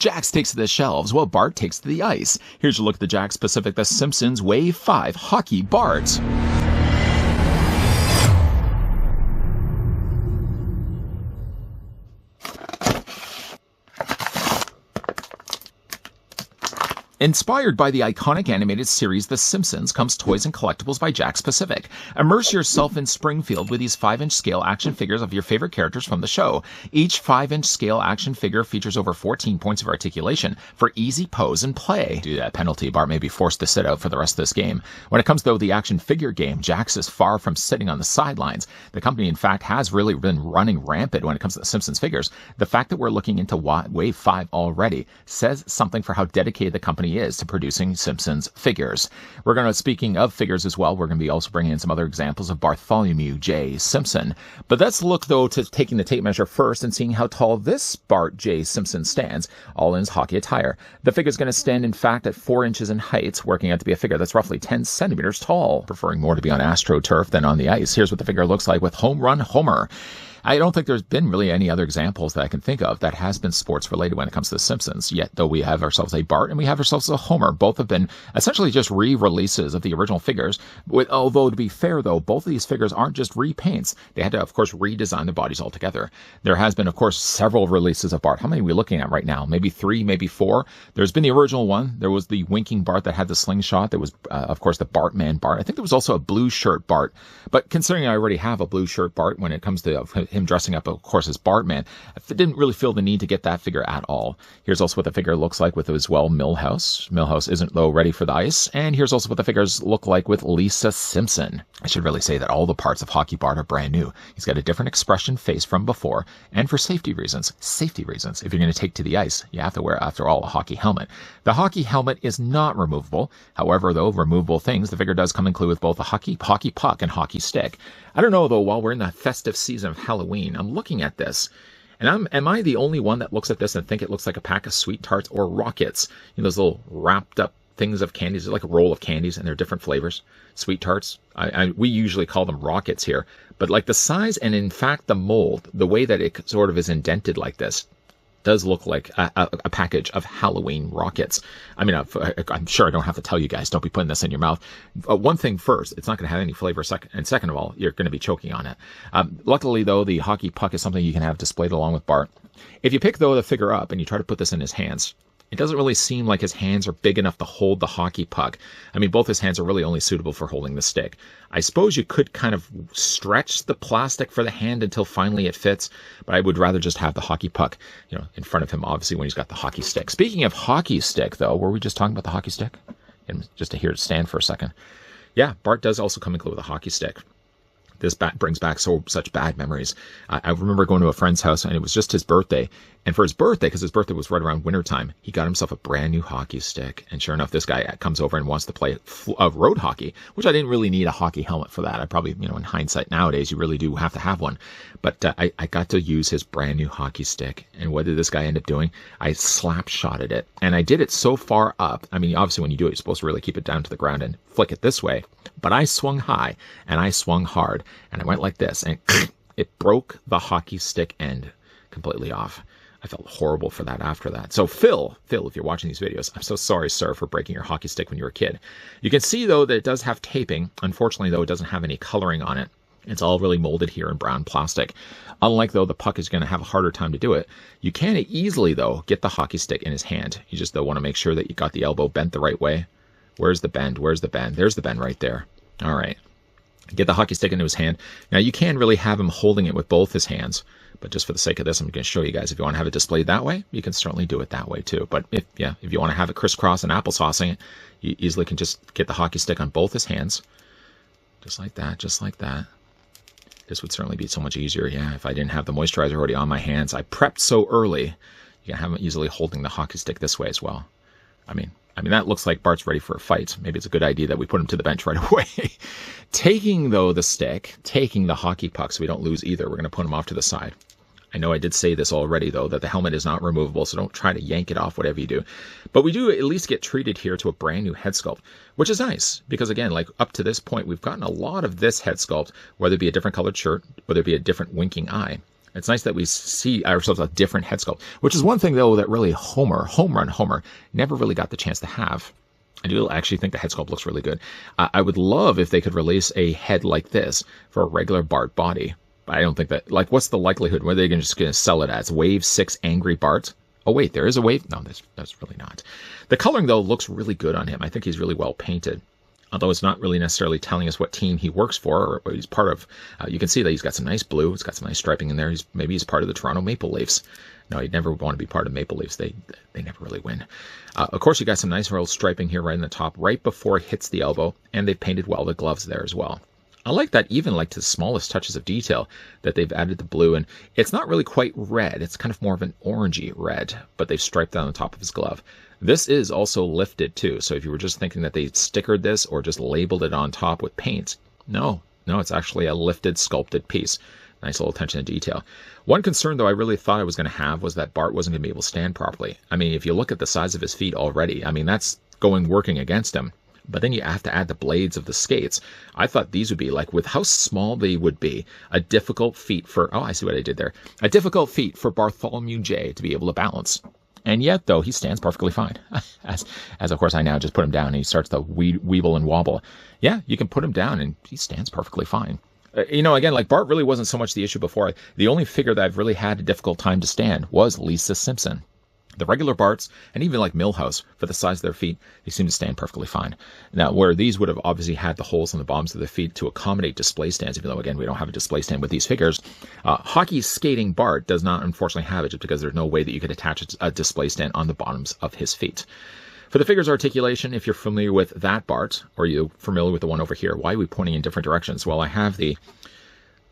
Jakks takes to the shelves while Bart takes to the ice. Here's a look at the Jakks Pacific The Simpsons Wave 5 Hockey Bart. Inspired by the iconic animated series The Simpsons comes toys and collectibles by Jakks Pacific. Immerse yourself in Springfield with these 5-inch scale action figures of your favorite characters from the show. Each 5-inch scale action figure features over 14 points of articulation for easy pose and play. Due to that penalty, Bart may be forced to sit out for the rest of this game. When it comes, though, to the action figure game, Jakks is far from sitting on the sidelines. The company, in fact, has really been running rampant when it comes to the Simpsons figures. The fact that we're looking into Wave 5 already says something for how dedicated the company is to producing Simpsons figures. We're going to, speaking of figures as well, we're going to be also bringing in some other examples of Bartholomew J. Simpson. But let's look, though, to taking the tape measure first and seeing how tall this Bart J. Simpson stands, all in his hockey attire. The figure is going to stand, in fact, at 4 inches in height, working out to be a figure that's roughly 10 centimeters tall, preferring more to be on AstroTurf than on the ice. Here's what the figure looks like with Home Run Homer. I don't think there's been really any other examples that I can think of that has been sports related when it comes to The Simpsons. Yet, though, we have ourselves a Bart and we have ourselves a Homer. Both have been essentially just re-releases of the original figures. Although, to be fair, though, both of these figures aren't just repaints. They had to, of course, redesign the bodies altogether. There has been, of course, several releases of Bart. How many are we looking at right now? Maybe 3, maybe 4. There's been the original one. There was the winking Bart that had the slingshot. There was, of course, the Bartman Bart. I think there was also a blue shirt Bart. But considering I already have a blue shirt Bart when it comes to him dressing up, of course, as Bartman, I didn't really feel the need to get that figure at all. Here's also what the figure looks like with, as well, Milhouse. Milhouse isn't, though, ready for the ice. And here's also what the figures look like with Lisa Simpson. I should really say that all the parts of Hockey Bart are brand new. He's got a different expression face from before, and for safety reasons, if you're going to take to the ice, you have to wear, after all, a hockey helmet. The hockey helmet is not removable. However, though, removable things, the figure does come included with both a hockey puck and hockey stick. I don't know, though, while we're in the festive season of Halloween, I'm looking at this, and am I the only one that looks at this and think it looks like a pack of sweet tarts or rockets? You know, those little wrapped up things of candies. They're like a roll of candies, and they're different flavors. Sweet tarts. We usually call them rockets here, but like the size and, in fact, the mold, the way that it sort of is indented like this, does look like a package of Halloween rockets. I mean, I'm sure I don't have to tell you guys, don't be putting this in your mouth. One thing first, it's not going to have any flavor. And second of all, you're going to be choking on it. Luckily, though, the hockey puck is something you can have displayed along with Bart. If you pick, though, the figure up and you try to put this in his hands, it doesn't really seem like his hands are big enough to hold the hockey puck. I mean, both his hands are really only suitable for holding the stick. I suppose you could kind of stretch the plastic for the hand until finally it fits, but I would rather just have the hockey puck, you know, in front of him, obviously, when he's got the hockey stick. Speaking of hockey stick, though, were we just talking about the hockey stick? And just to hear it stand for a second. Yeah, Bart does also come included with a hockey stick. This brings back such bad memories. I remember going to a friend's house, and it was just his birthday. And for his birthday, because his birthday was right around wintertime, he got himself a brand new hockey stick. And sure enough, this guy comes over and wants to play road hockey, which I didn't really need a hockey helmet for that. I probably, you know, in hindsight nowadays, you really do have to have one. But I got to use his brand new hockey stick. And what did this guy end up doing? I slap-shotted it. And I did it so far up. I mean, obviously, when you do it, you're supposed to really keep it down to the ground and flick it this way. But I swung high, and I swung hard. And I went like this, and it broke the hockey stick end completely off. I felt horrible for that after that. So Phil, if you're watching these videos, I'm so sorry, sir, for breaking your hockey stick when you were a kid. You can see, though, that it does have taping. Unfortunately, though, it doesn't have any coloring on it. It's all really molded here in brown plastic. Unlike, though, the puck is going to have a harder time to do it. You can easily, though, get the hockey stick in his hand. You just, though, want to make sure that you got the elbow bent the right way. Where's the bend? Where's the bend? There's the bend right there. All right. Get the hockey stick into his hand. Now, you can really have him holding it with both his hands. But just for the sake of this, I'm going to show you guys. If you want to have it displayed that way, you can certainly do it that way too. But if you want to have it crisscross and applesaucing it, you easily can just get the hockey stick on both his hands. Just like that, just like that. This would certainly be so much easier, yeah, if I didn't have the moisturizer already on my hands. I prepped so early, you can have him easily holding the hockey stick this way as well. I mean, that looks like Bart's ready for a fight. Maybe it's a good idea that we put him to the bench right away. Taking, though, the stick, taking the hockey puck so we don't lose either, we're going to put him off to the side. I know I did say this already, though, that the helmet is not removable, so don't try to yank it off, whatever you do. But we do at least get treated here to a brand new head sculpt, which is nice, because, again, like up to this point, we've gotten a lot of this head sculpt, whether it be a different colored shirt, whether it be a different winking eye. It's nice that we see ourselves a different head sculpt, which is one thing, though, that really home run Homer, never really got the chance to have. I do actually think the head sculpt looks really good. I would love if they could release a head like this for a regular Bart body. But I don't think that, like, what's the likelihood? Were they just going to sell it as Wave 6 Angry Bart? Oh, wait, there is a wave? No, that's really not. The coloring, though, looks really good on him. I think he's really well painted. Although it's not really necessarily telling us what team he works for or what he's part of. You can see that he's got some nice blue. He's got some nice striping in there. Maybe he's part of the Toronto Maple Leafs. No, he'd never want to be part of Maple Leafs. They never really win. Of course, you got some nice real striping here right in the top, right before it hits the elbow. And they've painted well the gloves there as well. I like that, even like to the smallest touches of detail, that they've added the blue. And it's not really quite red. It's kind of more of an orangey red, but they've striped down the top of his glove. This is also lifted too, so if you were just thinking that they stickered this or just labeled it on top with paint, no, it's actually a lifted, sculpted piece. Nice little attention to detail. One concern, though, I really thought I was going to have was that Bart wasn't going to be able to stand properly. I mean, if you look at the size of his feet already, I mean, that's working against him. But then you have to add the blades of the skates. I thought these would be, like, with how small they would be, a difficult feat for, oh, I see what I did there. A difficult feat for Bartholomew J to be able to balance. And yet, though, he stands perfectly fine. As of course, I now just put him down and he starts to weeble and wobble. Yeah, you can put him down and he stands perfectly fine. Again, like Bart really wasn't so much the issue before. The only figure that I've really had a difficult time to stand was Lisa Simpson. The regular Barts, and even like Milhouse, for the size of their feet, they seem to stand perfectly fine. Now, where these would have obviously had the holes in the bottoms of the feet to accommodate display stands, even though, again, we don't have a display stand with these figures, hockey skating Bart does not, unfortunately, have it, just because there's no way that you could attach a display stand on the bottoms of his feet. For the figure's articulation, if you're familiar with that Bart, or you're familiar with the one over here, why are we pointing in different directions? Well, I have the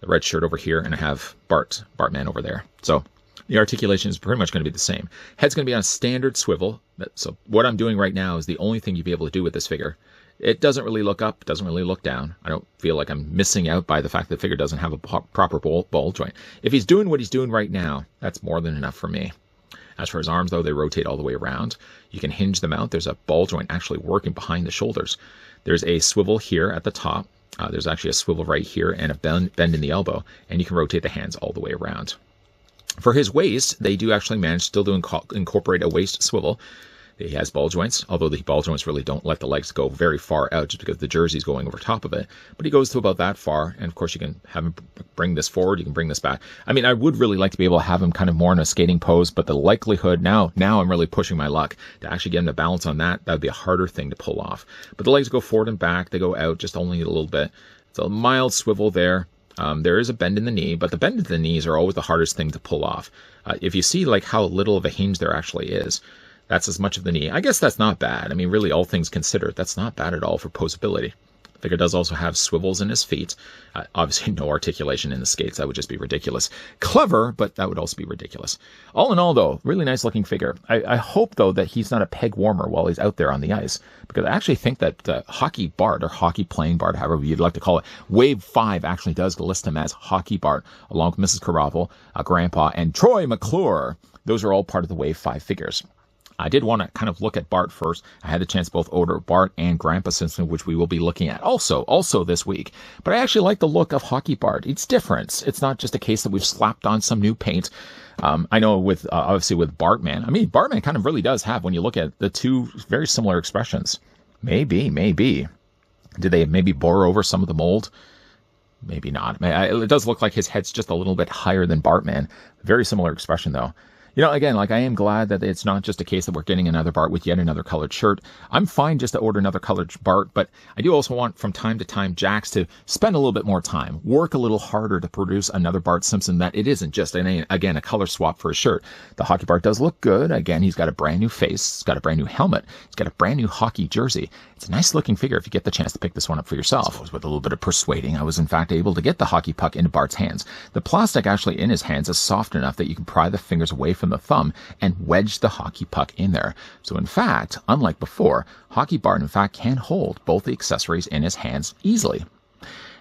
red shirt over here, and I have Bartman over there. So the articulation is pretty much going to be the same. Head's going to be on a standard swivel. So what I'm doing right now is the only thing you'll be able to do with this figure. It doesn't really look up, doesn't really look down. I don't feel like I'm missing out by the fact that the figure doesn't have a proper ball joint. If he's doing what he's doing right now, that's more than enough for me. As for his arms, though, they rotate all the way around. You can hinge them out. There's a ball joint actually working behind the shoulders. There's a swivel here at the top. There's actually a swivel right here and a bend in the elbow. And you can rotate the hands all the way around. For his waist, they do actually manage still to incorporate a waist swivel. He has ball joints, although the ball joints really don't let the legs go very far out just because the jersey's going over top of it. But he goes to about that far, and of course you can have him bring this forward, you can bring this back. I mean, I would really like to be able to have him kind of more in a skating pose, but the likelihood, now I'm really pushing my luck to actually get him to balance on that. That would be a harder thing to pull off. But the legs go forward and back, they go out just only a little bit. It's a mild swivel there. There is a bend in the knee, but the bend in the knees are always the hardest thing to pull off. If you see like how little of a hinge there actually is, that's as much of the knee. I guess that's not bad. I mean, really, all things considered, that's not bad at all for poseability. The figure does also have swivels in his feet. Obviously, no articulation in the skates. That would just be ridiculous. Clever, but that would also be ridiculous. All in all, though, really nice looking figure. I hope, though, that he's not a peg warmer while he's out there on the ice, because I actually think that Hockey Bart, or Hockey Playing Bart, however you'd like to call it, Wave 5 actually does list him as Hockey Bart, along with Mrs. Caravel, Grandpa, and Troy McClure. Those are all part of the Wave 5 figures. I did want to kind of look at Bart first. I had the chance to both order Bart and Grandpa Simpson, which we will be looking at also this week. But I actually like the look of Hockey Bart. It's different. It's not just a case that we've slapped on some new paint. I know with obviously with Bartman. I mean, Bartman kind of really does have, when you look at the two very similar expressions. Maybe. Did they maybe bore over some of the mold? Maybe not. It does look like his head's just a little bit higher than Bartman. Very similar expression, though. Again, like, I am glad that it's not just a case that we're getting another Bart with yet another colored shirt. I'm fine just to order another colored Bart, but I do also want from time to time Jakks to spend a little bit more time, work a little harder to produce another Bart Simpson that it isn't just, again, a color swap for a shirt. The Hockey Bart does look good. Again, he's got a brand new face. He's got a brand new helmet. He's got a brand new hockey jersey. It's a nice looking figure if you get the chance to pick this one up for yourself. With a little bit of persuading, I was in fact able to get the hockey puck into Bart's hands. The plastic actually in his hands is soft enough that you can pry the fingers away from the thumb and wedge the hockey puck in there. So in fact, unlike before, Hockey Bart in fact can hold both the accessories in his hands easily.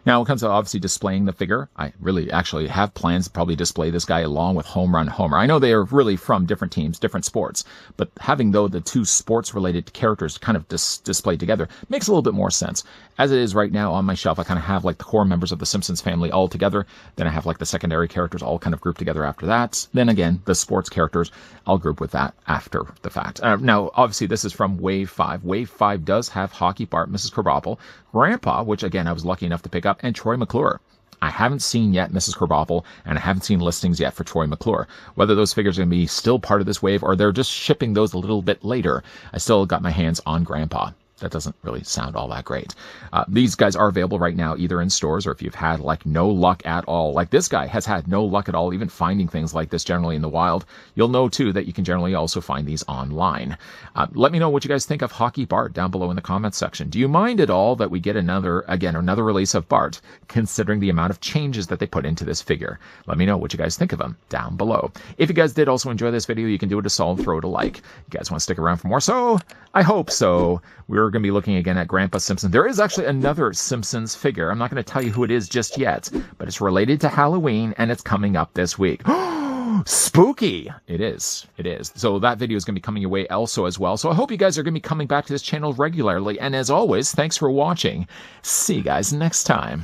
Now, when it comes to obviously displaying the figure, I really actually have plans to probably display this guy along with Home Run Homer. I know they are really from different teams, different sports, but having, though, the two sports-related characters kind of displayed together makes a little bit more sense. As it is right now on my shelf, I kind of have like the core members of the Simpsons family all together. Then I have like the secondary characters all kind of grouped together after that. Then again, the sports characters, I'll group with that after the fact. Now, obviously, this is from Wave 5. Wave 5 does have Hockey Bart, Mrs. Krabappel, Grandpa, which again, I was lucky enough to pick up, and Troy McClure. I haven't seen yet Mrs. Krabappel, and I haven't seen listings yet for Troy McClure. Whether those figures are going to be still part of this wave or they're just shipping those a little bit later, I still got my hands on Grandpa. That doesn't really sound all that great. These guys are available right now either in stores or if you've had like no luck at all. Like this guy has had no luck at all even finding things like this generally in the wild. You'll know too that you can generally also find these online. Let me know what you guys think of Hockey Bart down below in the comments section. Do you mind at all that we get another release of Bart considering the amount of changes that they put into this figure? Let me know what you guys think of him down below. If you guys did also enjoy this video, you can do it a solid throw to like. You guys want to stick around for more? So I hope so. We're going to be looking again at Grandpa Simpson. There is actually another Simpsons figure. I'm not going to tell you who it is just yet, but it's related to Halloween and it's coming up this week. Spooky! It is. It is. So that video is going to be coming your way also as well. So I hope you guys are going to be coming back to this channel regularly. And as always, thanks for watching. See you guys next time.